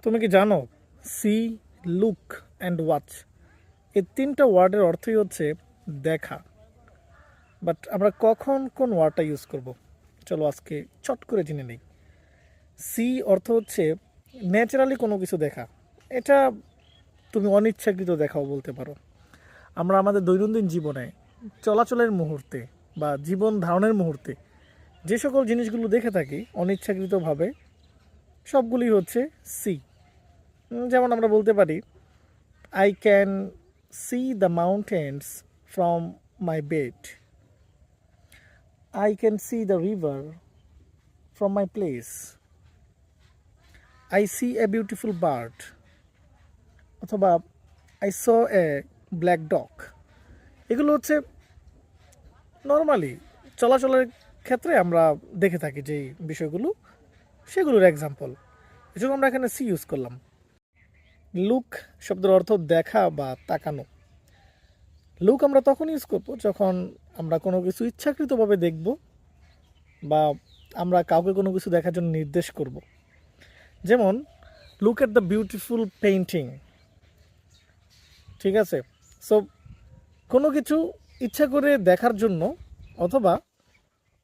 তুমি কি জানো সি, লুক অ্যান্ড ওয়াচ এই তিনটা ওয়ার্ডের অর্থই হচ্ছে দেখা। বাট আমরা কখন কোন ওয়ার্ডটা ইউজ করব, চলো আজকে চট করে জেনে নেই। সি অর্থ হচ্ছে ন্যাচারালি কোনো কিছু দেখা। এটা তুমি অনিচ্ছাকৃত দেখাও বলতে পারো। আমরা আমাদের দৈনন্দিন জীবনে চলাচলের মুহূর্তে বা জীবন ধারণের মুহূর্তে যে সকল জিনিসগুলো দেখে থাকি অনিচ্ছাকৃতভাবে, সবগুলি হচ্ছে সি। যেমন আমরা বলতে পারি, I can see the mountains from my bed, I can see the river from my place, I see a beautiful bird, অথবা I saw a black dog. এগুলো হচ্ছে নর্মালি চলাচলের ক্ষেত্রে আমরা দেখে থাকি যে বিষয়গুলো, সেগুলোর এক্সাম্পল। এই জন্য আমরা এখানে সি ইউজ করলাম। লুক শব্দের অর্থ দেখা বা তাকানো। লুক আমরা তখন ইউজ করব যখন আমরা কোনো কিছু ইচ্ছাকৃতভাবে দেখব বা আমরা কাউকে কোনো কিছু দেখার জন্য নির্দেশ করব। যেমন look at the beautiful painting. ঠিক আছে, সো কোনো কিছু ইচ্ছা করে দেখার জন্য অথবা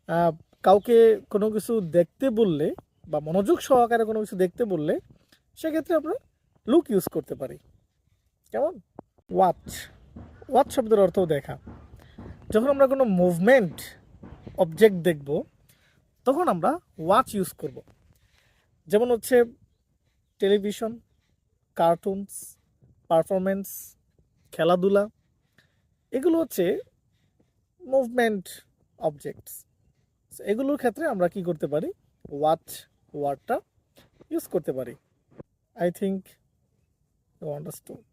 আহ, কাউকে কোনো কিছু দেখতে বললে বা মনোযোগ সহকারে কোনো কিছু দেখতে বললে সেক্ষেত্রে আমরা লুক ইউজ করতে পারি। কেমন? ওয়াচ, ওয়াচ শব্দের অর্থও দেখা। যখন আমরা কোনো মুভমেন্ট অবজেক্ট দেখব তখন আমরা ওয়াচ ইউজ করব। যেমন হচ্ছে টেলিভিশন, কার্টুনস, পারফরমেন্স, খেলাধুলা, এগুলো হচ্ছে মুভমেন্ট অবজেক্টস। এগুলোর ক্ষেত্রে আমরা কি করতে পারি? ওয়াচ ওয়ার্ডটা ইউজ করতে পারি। I think you understood.